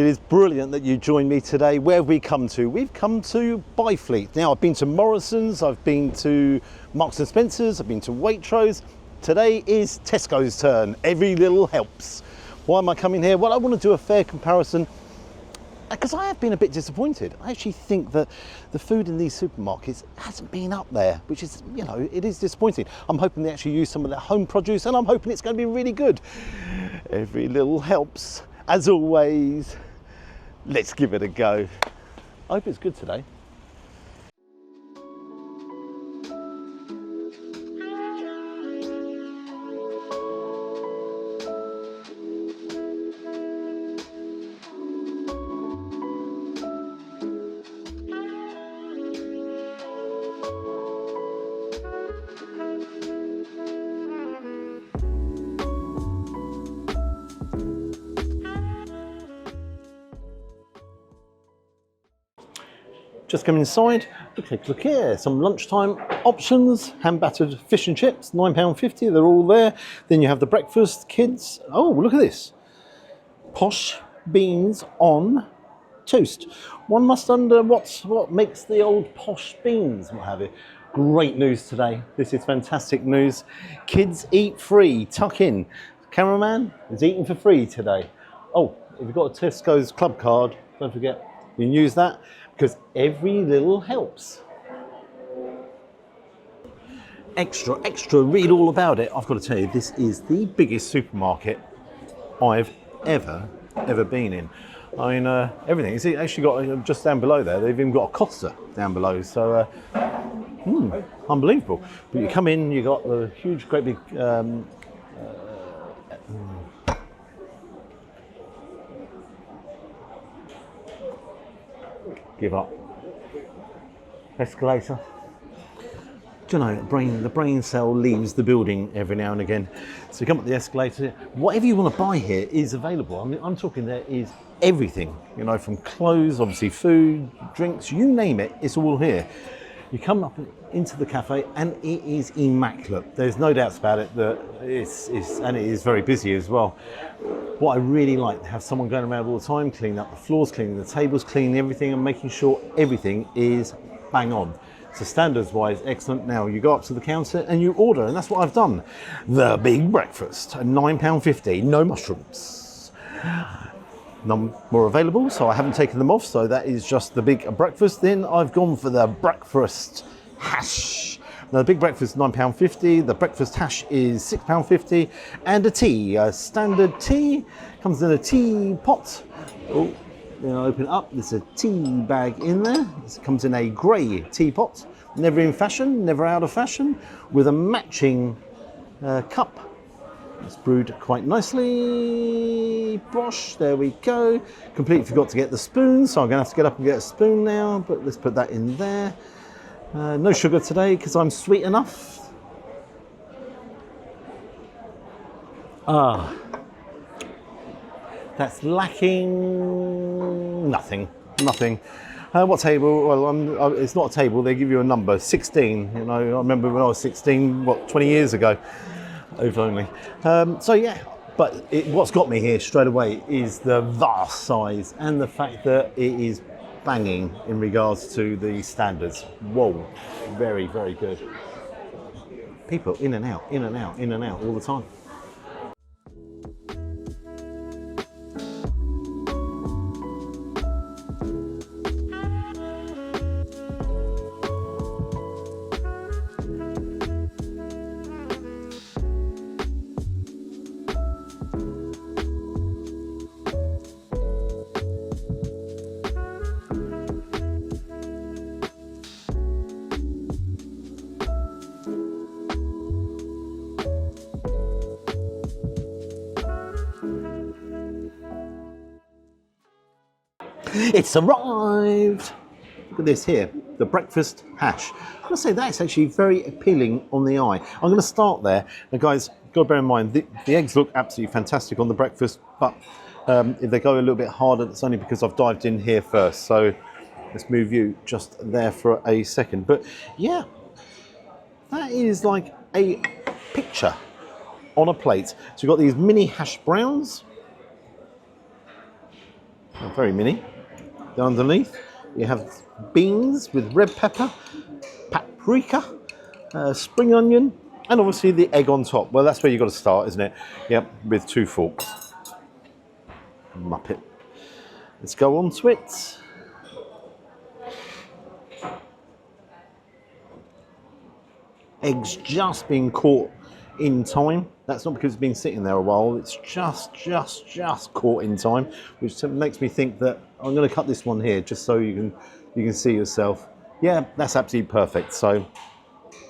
It is brilliant that you joined me today. Where have we come to? We've come to Byfleet. Now, I've been to Morrisons, I've been to Marks and Spencer's, I've been to Waitrose. Today is Tesco's turn. Every little helps. Why am I coming here? Well, I want to do a fair comparison because I have been a bit disappointed. I actually think that the food in these supermarkets hasn't been up there, which is, you know, it is disappointing. I'm hoping they actually use some of their home produce and I'm hoping it's going to be really good. Every little helps. As always, let's give it a go. I hope it's good today. Just come inside, look here, some lunchtime options, hand battered fish and chips, £9.50, they're all there. Then you have the breakfast, kids, oh look at this, posh beans on toast. One must wonder what makes the old posh beans, what have you. Great news today, this is fantastic news. Kids eat free, tuck in. Cameraman is eating for free today. Oh, if you've got a Tesco's club card, don't forget, you can use that. Because every little helps. Extra, read all about it. I've got to tell you, this is the biggest supermarket I've ever been in. I mean, everything. It's actually got, just down below there, they've even got a Costa down below. So, unbelievable. But you come in, you got the huge, great big, give up. Escalator. Do you know, the brain cell leaves the building every now and again. So you come up the escalator, whatever you want to buy here is available. I mean, I'm talking there is everything, you know, from clothes, obviously food, drinks, you name it, it's all here. You come up into the cafe and it is immaculate. There's no doubts about it that and it is very busy as well. What I really like to have someone going around all the time, cleaning up the floors, cleaning the tables, cleaning everything and making sure everything is bang on. So standards wise, excellent. Now you go up to the counter and you order, and that's what I've done. The big breakfast, £9.50, no mushrooms. None more available, so I haven't taken them off, so that is just the big breakfast. Then I've gone for the breakfast hash. Now the big breakfast is £9.50, the breakfast hash is £6.50, and a tea, a standard tea, comes in a tea pot. Oh, then I open it up, there's a tea bag in there. This comes in a grey teapot, never in fashion, never out of fashion, with a matching cup. It's brewed quite nicely. Bosh, there we go. Completely forgot to get the spoon, so I'm going to have to get up and get a spoon now, but let's put that in there. No sugar today because I'm sweet enough. That's lacking nothing. What table? Well, it's not a table, they give you a number, 16. You know, I remember when I was 16, 20 years ago. Over only. So yeah, but what's got me here straight away is the vast size and the fact that it is banging in regards to the standards. Whoa, very good. People in and out all the time. It's arrived! Look at this here, the breakfast hash. I'm going to say that's actually very appealing on the eye. I'm going to start there. Now guys, got to bear in mind, the eggs look absolutely fantastic on the breakfast, but if they go a little bit harder, it's only because I've dived in here first. So let's move you just there for a second. But yeah, that is like a picture on a plate. So you've got these mini hash browns. very mini. Then underneath, you have beans with red pepper, paprika, spring onion, and obviously the egg on top. Well, that's where you've got to start, isn't it? Yep, with 2 forks. Muppet. Let's go on to it. Eggs just being caught in time. That's not because it's been sitting there a while. It's just caught in time, which makes me think that I'm going to cut this one here just so you can see yourself. Yeah, that's absolutely perfect. So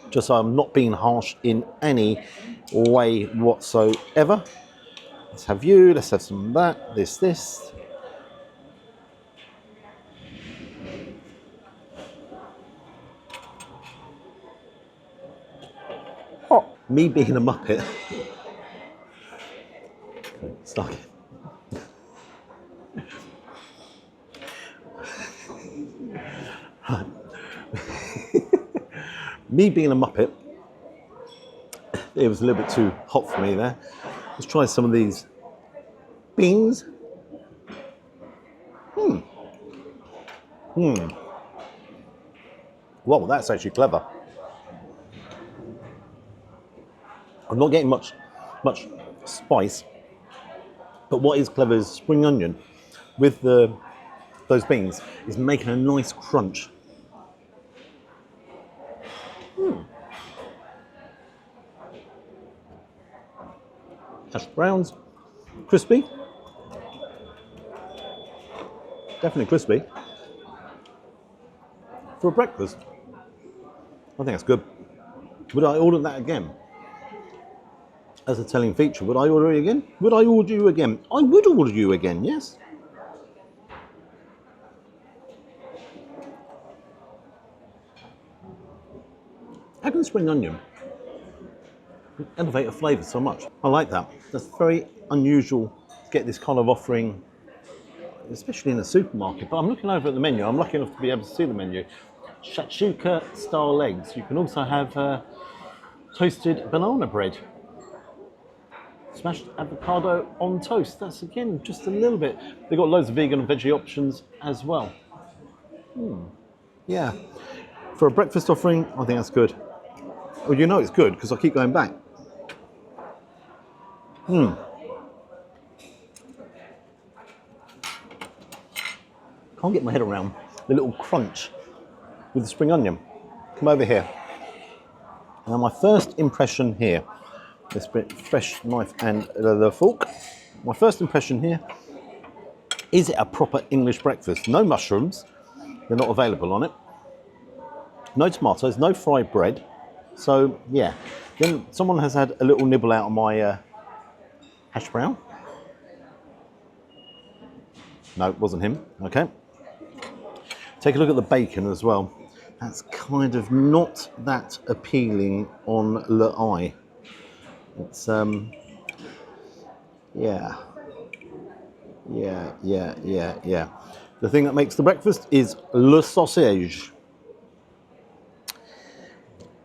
just so I'm not being harsh in any way whatsoever. Let's have you. Let's have some of that. This. Oh, me being a muppet. Stuck. Right. Me being a muppet, it was a little bit too hot for me there. Let's try some of these beans. Whoa, that's actually clever. I'm not getting much spice, but what is clever is spring onion with those beans is making a nice crunch. Hash browns, crispy, definitely crispy. For a breakfast, I think that's good. Would I order that again? As a telling feature, would I order it again? Would I order you again? I would order you again, yes. How can spring onion elevate a flavour so much? I like that. That's very unusual to get this kind of offering, especially in a supermarket. But I'm looking over at the menu. I'm lucky enough to be able to see the menu. Shakshuka style eggs. You can also have toasted banana bread. Smashed avocado on toast. That's again just a little bit. They've got loads of vegan and veggie options as well. Yeah. For a breakfast offering, I think that's good. Oh, you know it's good because I keep going back. Can't get my head around the little crunch with the spring onion. Come over here. Now my first impression here, this bit fresh knife and the fork. My first impression here, is it a proper English breakfast? No mushrooms, they're not available on it. No tomatoes, no fried bread. So yeah, then someone has had a little nibble out of my hash brown. No, it wasn't him, okay. Take a look at the bacon as well. That's kind of not that appealing on the eye. It's, yeah. The thing that makes the breakfast is le sausage.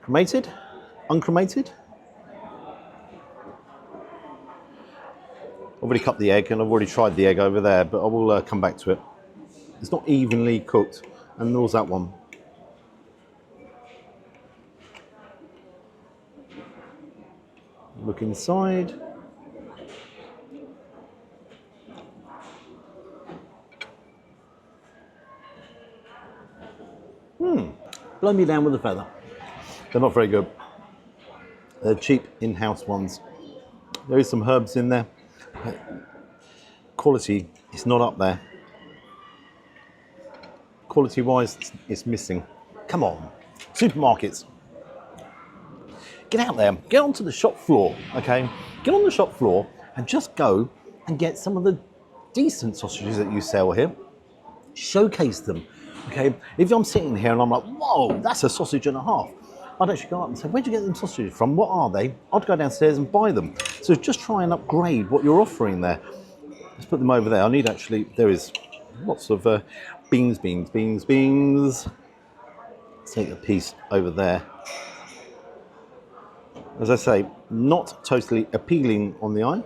Cremated? Uncremated? I've already cut the egg and I've already tried the egg over there, but I will come back to it. It's not evenly cooked, and nor is that one. Look inside. Blow me down with a feather. They're not very good. They're cheap in-house ones. There is some herbs in there. Quality is not up there. Quality-wise, it's missing. Come on, supermarkets. Get out there, get onto the shop floor, okay? Get on the shop floor and just go and get some of the decent sausages that you sell here. Showcase them, okay? If I'm sitting here and I'm like, whoa, that's a sausage and a half, I'd actually go up and say, where'd you get them sausages from? What are they? I'd go downstairs and buy them. So just try and upgrade what you're offering there. Let's put them over there. I need actually, there is lots of beans. Let's take a piece over there. As I say, not totally appealing on the eye.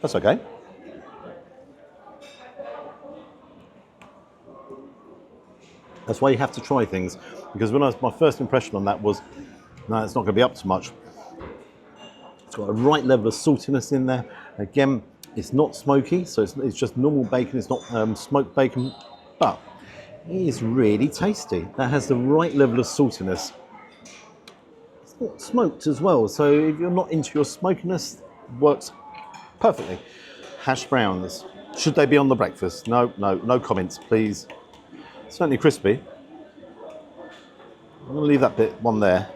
That's okay. That's why you have to try things, because my first impression on that was, no, it's not going to be up to much. It's got a right level of saltiness in there. Again, it's not smoky, so it's just normal bacon. It's not smoked bacon, but it is really tasty. That has the right level of saltiness. It's not smoked as well, so if you're not into your smokiness, it works perfectly. Hash browns. Should they be on the breakfast? No comments, please. Certainly crispy. I'm going to leave that one there.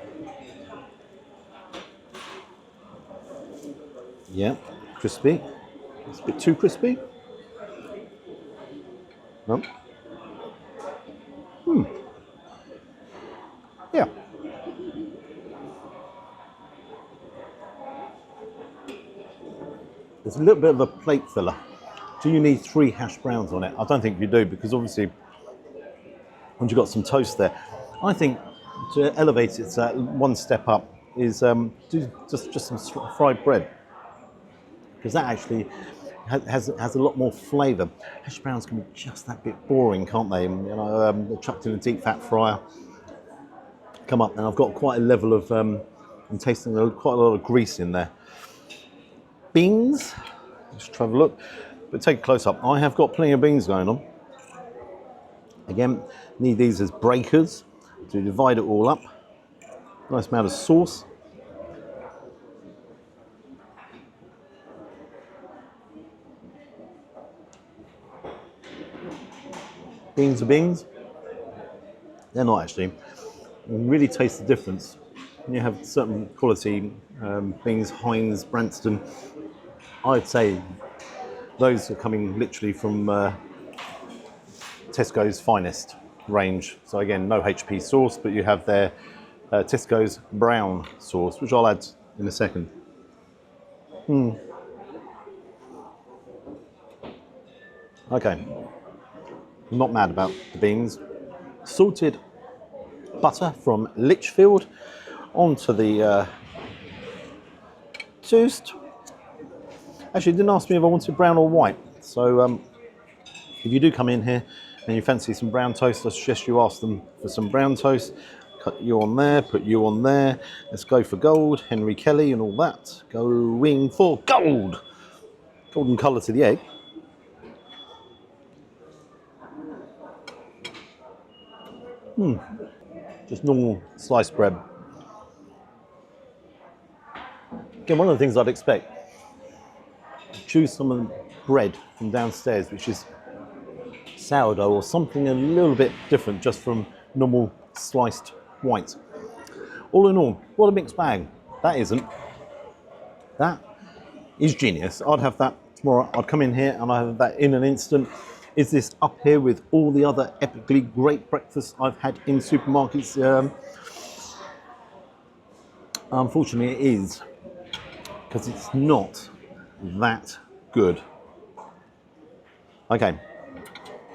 Yeah, crispy. It's a bit too crispy. No. Yeah. It's a little bit of a plate filler. Do you need 3 hash browns on it? I don't think you do, because obviously once you've got some toast there, I think to elevate it one step up is do just some fried bread, because that actually has a lot more flavour. Hash browns can be just that bit boring, can't they? And, they're chucked in a deep fat fryer, come up, and I've got quite a level of, I'm tasting quite a lot of grease in there. Beans, let's try a look, but take a close up. I have got plenty of beans going on. Again, need these as breakers to divide it all up. Nice amount of sauce. Beans are beans. They're not actually. You can really taste the difference. You have certain quality beans, Heinz, Branston. I'd say those are coming literally from Tesco's finest range. So again, no HP sauce, but you have their Tesco's brown sauce, which I'll add in a second. Okay, I'm not mad about the beans. Salted butter from Lichfield onto the toast. Actually, it didn't ask me if I wanted brown or white. So if you do come in here and you fancy some brown toast, I suggest you ask them for some brown toast. Cut you on there, put you on there. Let's go for gold, Henry Kelly and all that. Going for gold. Golden colour to the egg. Just normal sliced bread. Again, one of the things I'd expect, choose some of the bread from downstairs, which is sourdough or something a little bit different just from normal sliced white. All in all, what a mixed bag. That isn't. That is genius. I'd have that tomorrow. I'd come in here and I'd have that in an instant. Is this up here with all the other epically great breakfasts I've had in supermarkets? Unfortunately it is, because it's not that good. Okay,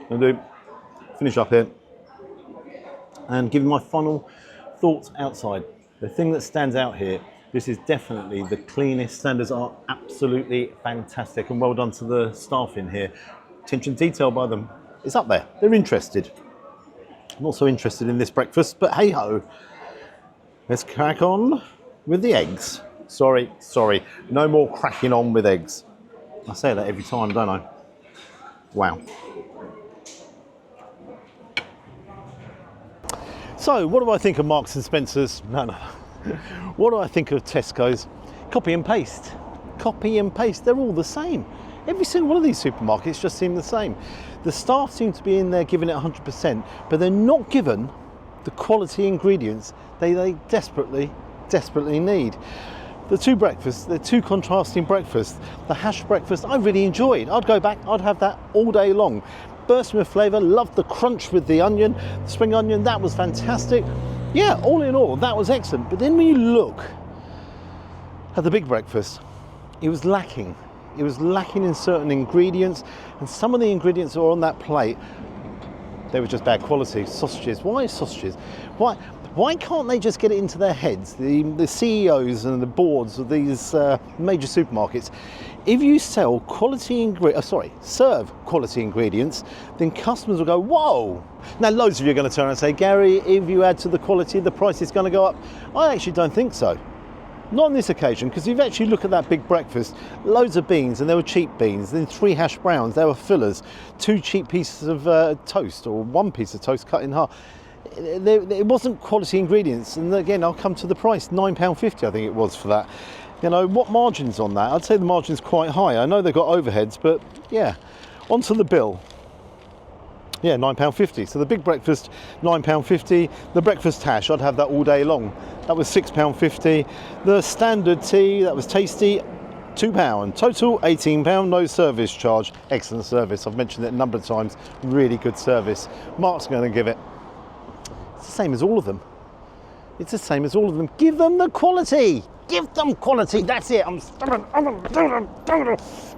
I'm going to finish up here and give you my final thoughts outside. The thing that stands out here, this is definitely the cleanest. Standards are absolutely fantastic, and well done to the staff in here. Attention to detail by them is up there. They're interested. I'm not so interested in this breakfast, but hey ho. Let's crack on with the eggs. Sorry, no more cracking on with eggs. I say that every time, don't I? Wow. So, what do I think of Marks and Spencer's? No. What do I think of Tesco's? Copy and paste. Copy and paste. They're all the same. Every single one of these supermarkets just seem the same. The staff seem to be in there giving it 100%, but they're not given the quality ingredients they desperately need. The two breakfasts, they're two contrasting breakfasts. The hash breakfast, I really enjoyed. I'd go back, I'd have that all day long. Bursting with flavour, loved the crunch with the onion, the spring onion, that was fantastic. Yeah, all in all, that was excellent. But then when you look at the big breakfast, it was lacking. It was lacking in certain ingredients, and some of the ingredients that were on that plate, they were just bad quality. Sausages, why sausages? Why? Why can't they just get it into their heads, the CEOs and the boards of these major supermarkets? If you sell serve quality ingredients, then customers will go, whoa. Now, loads of you are going to turn around and say, Gary, if you add to the quality, the price is going to go up. I actually don't think so. Not on this occasion, because if you actually look at that big breakfast, loads of beans, and there were cheap beans, then 3 hash browns, there were fillers, 2 cheap pieces of toast, or 1 piece of toast cut in half. It wasn't quality ingredients, and again, I'll come to the price, £9.50 I think it was for that. You know, what margin's on that? I'd say the margin's quite high. I know they've got overheads, but yeah. Onto the bill. Yeah, £9.50. So the big breakfast, £9.50. The breakfast hash, I'd have that all day long. That was £6.50. The standard tea, that was tasty, £2. Total £18, no service charge. Excellent service. I've mentioned it a number of times. Really good service. Mark's going to give it. It's the same as all of them. It's the same as all of them. Give them the quality. Give them quality. That's it.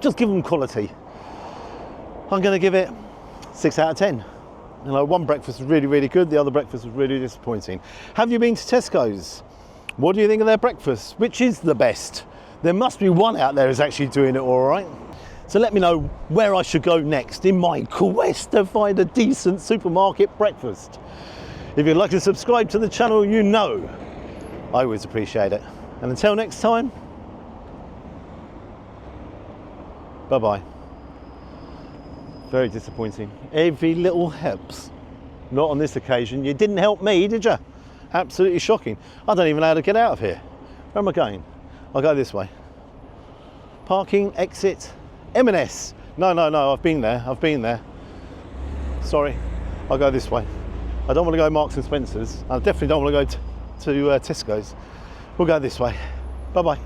Just give them quality. I'm going to give it 6 out of 10. You know, one breakfast was really, really good. The other breakfast was really disappointing. Have you been to Tesco's? What do you think of their breakfast? Which is the best? There must be one out there who's actually doing it all right. So let me know where I should go next in my quest to find a decent supermarket breakfast. If you'd like to subscribe to the channel, you know I always appreciate it. And until next time, bye-bye. Very disappointing. Every little helps. Not on this occasion. You didn't help me, did you? Absolutely shocking. I don't even know how to get out of here. Where am I going? I'll go this way. Parking, exit, M&S. No, I've been there. Sorry, I'll go this way. I don't want to go Marks and Spencer's. I definitely don't want to go to Tesco's. We'll go this way. Bye-bye.